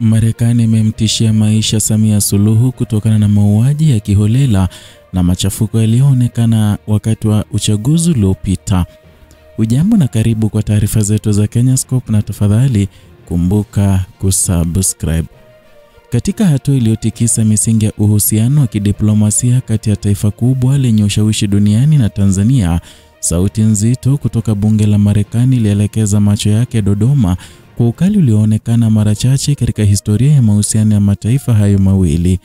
Marekani imemtishia maisha Samia Suluhu kutokana na mauaji ya kiholela na machafuko yaliyoonekana wakati wa uchaguzi uliopita. Ujambo na karibu kwa taarifa zetu za Kenyascope, na tafadhali kumbuka kusubscribe. Katika hatua iliyotikisa misingi ya uhusiano wa kidiplomasia kati ya taifa kubwa lenye ushawishi duniani na Tanzania, sauti nzito kutoka bunge la Marekani ilielekeza macho yake Dodoma kwa ukali ulioonekana mara chache katika historia ya mahusiano ya mataifa hayo mawili.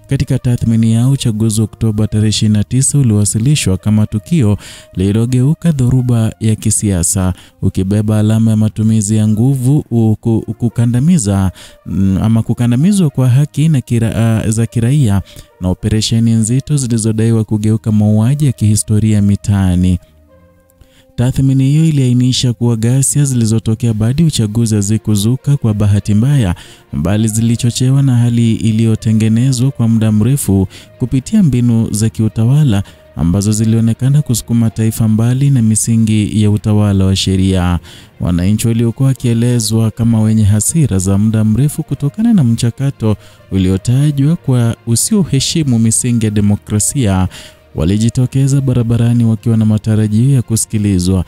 Katika tathmini yao, uchaguzi wa Oktoba 29 uliwasilishwa kama tukio lililogeuka dhoruba ya kisiasa, ukibeba alama ya matumizi ya nguvu, kukandamizwa kwa haki na za kiraia na operesheni nzito zilizodaiwa kugeuka mauaji ya kihistoria mitaani. Tathmini hiyo iliainisha kuwa ghasia zilizotokea baada ya uchaguzi hazikuzuka kwa bahati mbaya, bali zilichochewa na hali iliyotengenezwa kwa muda mrefu kupitia mbinu za kiutawala ambazo zilionekana kusukuma taifa mbali na misingi ya utawala wa sheria. Wananchi waliokuwa wakielezwa kama wenye hasira za muda mrefu kutokana na mchakato uliotajwa kwa usioheshimu misingi ya demokrasia walijitokeza barabarani wakiwa na matarajio ya kusikilizwa.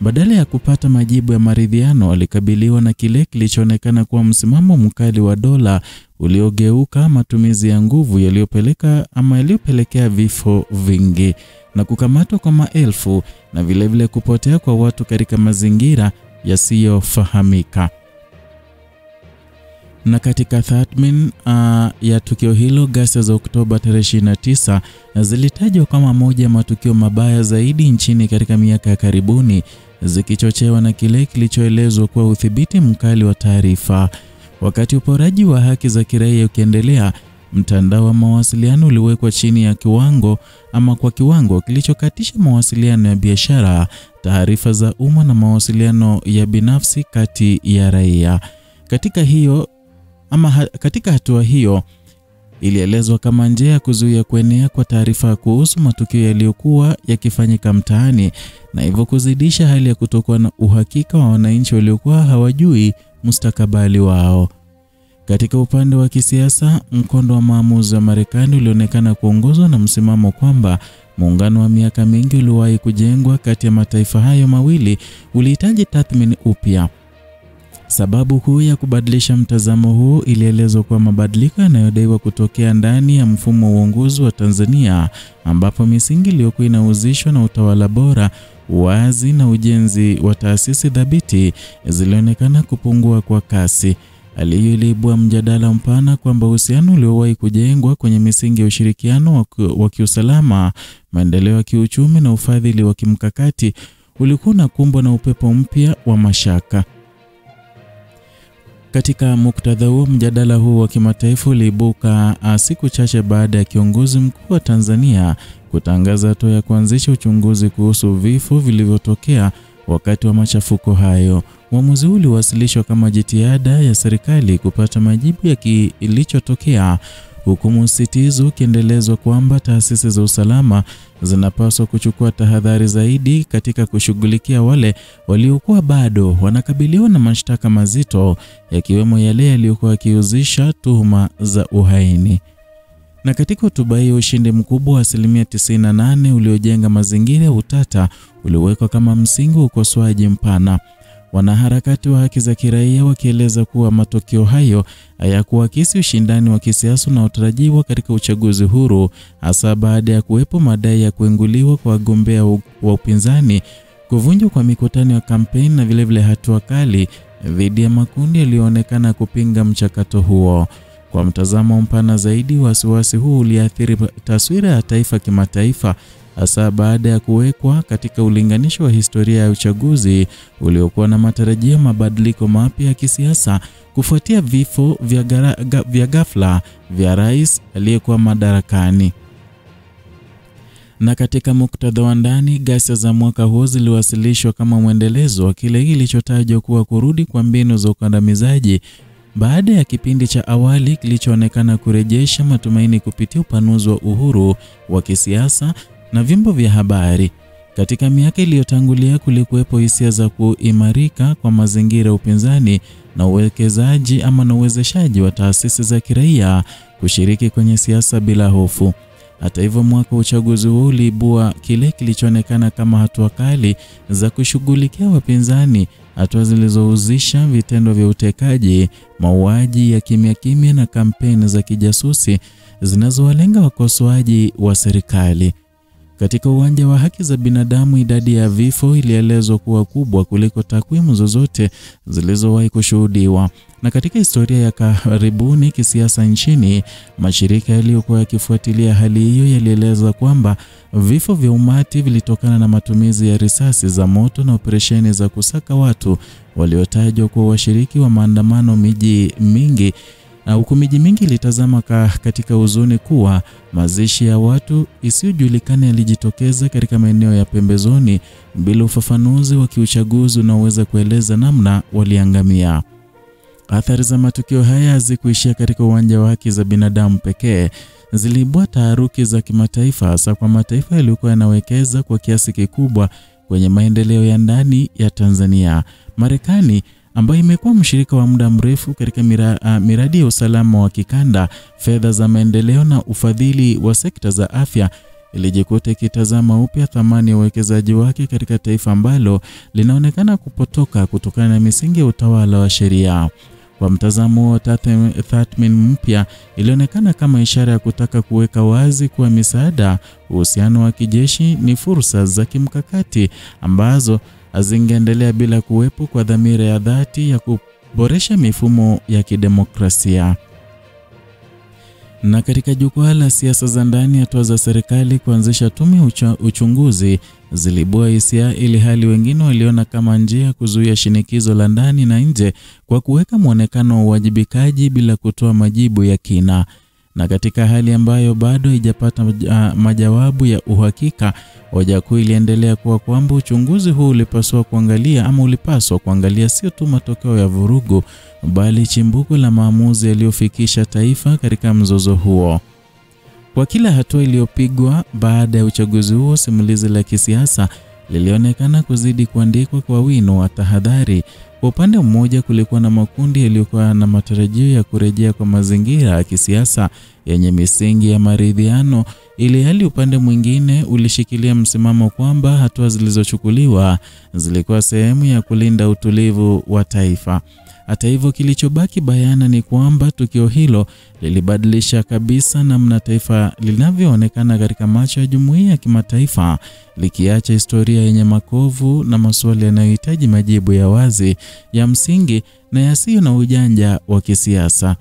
Badala ya kupata majibu ya maridhiano, walikabiliwa na kile kilichoonekana kuwa msimamo mkali wa dola uliogeuka matumizi ya nguvu yaliyopelekea vifo vingi na kukamatwa kwa maelfu na vilevile kupotea kwa watu katika mazingira yasiyofahamika. Na katika tathmini ya tukio hilo, ghasia za Oktoba 29 zilitajwa kama moja ya matukio mabaya zaidi nchini katika miaka ya karibuni, zikichochewa na kile kilichoelezwa kuwa udhibiti mkali wa taarifa. Wakati uporaji wa haki za kiraia ukiendelea, mtandao wa mawasiliano uliwekwa chini ya kiwango kilichokatisha mawasiliano ya biashara, taarifa za umma na mawasiliano ya binafsi kati ya raia. Katika hatua hiyo ilielezwa kama njia ya kuzuia kuenea kwa taarifa kuhusu matukio yaliyokuwa yakifanyika mtaani, na hivyo kuzidisha hali ya kutokuwa na uhakika wa wananchi waliokuwa hawajui mustakabali wao. Katika upande wa kisiasa, mkondo wa maamuzi wa Marekani ulionekana kuongozwa na msimamo kwamba muungano wa miaka mingi uliwahi kujengwa kati ya mataifa hayo mawili ulihitaji tathmini upya. Sababu kuu ya kubadilisha mtazamo huu ilielezwa kwa mabadiliko yanayodaiwa kutokea ndani ya mfumo wa uongozi wa Tanzania, ambapo misingi iliyokuwa inahusishwa na utawala bora, uwazi na ujenzi wa taasisi thabiti zilionekana kupungua kwa kasi. Hali hiyo iliibua mjadala mpana kwamba uhusiano uliowahi kujengwa kwenye misingi ya ushirikiano wa kiusalama, maendeleo ya kiuchumi na ufadhili wa kimkakati ulikuwa unakumbwa na upepo mpya wa mashaka. Katika muktadha huo, mjadala huu wa kimataifa uliibuka siku chache baada ya kiongozi mkuu wa Tanzania kutangaza hatua ya kuanzisha uchunguzi kuhusu vifo vilivyotokea wakati wa machafuko hayo. Uamuzi huu uliwasilishwa kama jitihada ya serikali kupata majibu ya kilichotokea, huku msisitizo ukiendelezwa kwamba taasisi za usalama zinapaswa kuchukua tahadhari zaidi katika kushughulikia wale waliokuwa bado wanakabiliwa na mashtaka mazito, yakiwemo yale yaliyokuwa yakihusisha tuhuma za uhaini. Na katika hotuba hiyo, ushindi mkubwa wa 98% uliojenga mazingira ya utata uliwekwa kama msingi wa ukosoaji mpana. Wanaharakati wa haki za kiraia wakieleza kuwa matokeo hayo hayakuakisi ushindani wa kisiasa unaotarajiwa katika uchaguzi huru, hasa baada ya kuwepo madai ya kuenguliwa kwa wagombea wa upinzani, kuvunjwa kwa mikutano ya kampeni na vilevile hatua kali dhidi ya makundi yaliyoonekana kupinga mchakato huo. Kwa mtazamo mpana zaidi, wasiwasi huu uliathiri taswira ya taifa kimataifa, hasa baada ya kuwekwa katika ulinganisho wa historia ya uchaguzi uliokuwa na matarajio mabadiliko mapya ya kisiasa kufuatia vifo vya ghafla vya rais aliyekuwa madarakani. Na katika muktadha wa ndani, ghasia za mwaka huu ziliwasilishwa kama mwendelezo wa kile kilichotajwa kuwa kurudi kwa mbinu za ukandamizaji baada ya kipindi cha awali kilichoonekana kurejesha matumaini kupitia upanuzi wa uhuru wa kisiasa na vyombo vya habari. Katika miaka iliyotangulia kulikuwepo hisia za kuimarika kwa mazingira ya upinzani na uwekezaji ama na uwezeshaji wa taasisi za kiraia kushiriki kwenye siasa bila hofu. Hata hivyo, mwaka wa uchaguzi huo uliibua kile kilichoonekana kama hatua kali za kushughulikia wapinzani, hatua zilizohusisha vitendo vya utekaji, mauaji ya kimya kimya na kampeni za kijasusi zinazowalenga wakosoaji wa serikali. Katika uwanja wa haki za binadamu, idadi ya vifo ilielezwa kuwa kubwa kuliko takwimu zozote zilizowahi kushuhudiwa. Na katika historia ya karibuni kisiasa nchini, mashirika yaliyokuwa yakifuatilia hali hiyo yalieleza kwamba vifo vya umati vilitokana na matumizi ya risasi za moto na operesheni za kusaka watu waliotajwa kuwa washiriki wa maandamano miji mingi. Huku miji mingi ilitazama katika huzuni kuwa mazishi ya watu isiyojulikana yalijitokeza katika maeneo ya pembezoni bila ufafanuzi wa kiuchaguzi unaoweza kueleza namna waliangamia. Athari za matukio haya hazikuishia katika uwanja wa haki za binadamu pekee. Ziliibua taharuki za kimataifa, hasa kwa mataifa yaliyokuwa yanawekeza kwa kiasi kikubwa kwenye maendeleo ya ndani ya Tanzania. Marekani, ambayo imekuwa mshirika wa muda mrefu katika miradi ya usalama wa kikanda, fedha za maendeleo na ufadhili wa sekta za afya, ilijikuta ikitazama upya thamani ya uwekezaji wake katika taifa ambalo linaonekana kupotoka kutokana na misingi ya utawala wa sheria. Kwa mtazamo wa tathmini mpya, ilionekana kama ishara ya kutaka kuweka wazi kuwa misaada, uhusiano wa kijeshi ni fursa za kimkakati ambazo hazingeendelea bila kuwepo kwa dhamira ya dhati ya kuboresha mifumo ya kidemokrasia. Na katika jukwaa la siasa za ndani, hatua za serikali kuanzisha tume uchunguzi zilibua hisia, ili hali wengine waliona kama njia kuzuia shinikizo la ndani na nje kwa kuweka muonekano wa uwajibikaji bila kutoa majibu ya kina. Na katika hali ambayo bado haijapata majawabu ya uhakika, hoja kuu iliendelea kuwa kwamba uchunguzi huu ulipaswa kuangalia sio tu matokeo ya vurugu, bali chimbuko la maamuzi yaliyofikisha taifa katika mzozo huo. Kwa kila hatua iliyopigwa baada ya uchaguzi huo, simulizi la kisiasa lilionekana kuzidi kuandikwa kwa wino wa tahadhari. Kwa upande mmoja, kulikuwa na makundi yaliyokuwa na matarajio ya kurejea kwa mazingira ya kisiasa yenye misingi ya maridhiano, ili hali upande mwingine ulishikilia msimamo kwamba hatua zilizochukuliwa zilikuwa sehemu ya kulinda utulivu wa taifa. Hata hivyo, kilichobaki bayana ni kwamba tukio hilo lilibadilisha kabisa namna taifa linavyoonekana katika macho ya jumuiya ya kimataifa, likiacha historia yenye makovu na maswali yanayohitaji majibu ya wazi, ya msingi na yasiyo na ujanja wa kisiasa.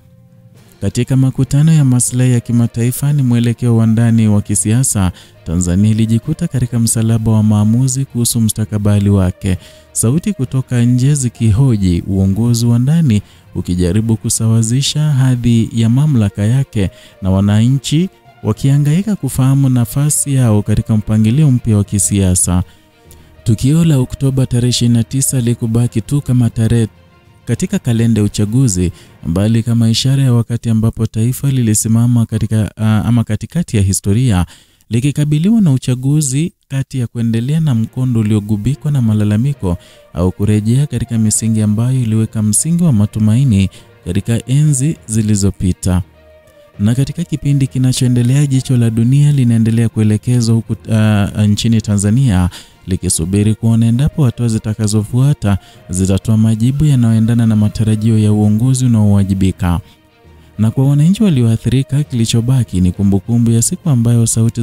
Katika makutano ya maslahi ya kimataifa ni mwelekeo wa ndani wa kisiasa, Tanzania ilijikuta katika msalaba wa maamuzi kuhusu mustakabali wake. Sauti kutoka nje zikihoji uongozi wa ndani, ukijaribu kusawazisha hadhi ya mamlaka yake, na wananchi wakihangaika kufahamu nafasi yao katika mpangilio mpya wa kisiasa. Tukio la Oktoba tarehe 29 likubaki tu kama tarehe katika kalenda ya uchaguzi, bali kama ishara ya wakati ambapo taifa lilisimama katikati ya historia, likikabiliwa na uchaguzi kati ya kuendelea na mkondo uliogubikwa na malalamiko au kurejea katika misingi ambayo iliweka msingi wa matumaini katika enzi zilizopita. Na katika kipindi kinachoendelea, jicho la dunia linaendelea kuelekezwa huku nchini Tanzania, likisubiri kuona endapo hatua zitakazofuata zitatoa majibu yanayoendana na matarajio ya uongozi unaowajibika. Na kwa wananchi walioathirika, kilichobaki ni kumbukumbu ya siku ambayo sauti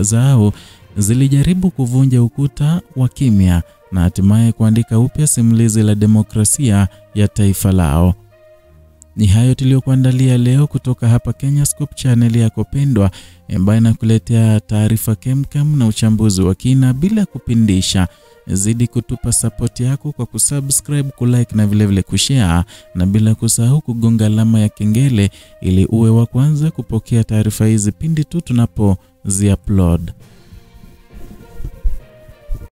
zao zilijaribu kuvunja ukuta wa kimya na hatimaye kuandika upya simulizi la demokrasia ya taifa lao. Ni hayo tuliyokuandalia leo kutoka hapa Kenyascope, channel yako pendwa ambayo inakuletea taarifa kemkem na uchambuzi wa kina bila kupindisha. Zidi kutupa support yako kwa kusubscribe, kulike na vilevile kushare, na bila kusahau kugonga alama ya kengele ili uwe wa kwanza kupokea taarifa hizi pindi tu tunapozi-upload.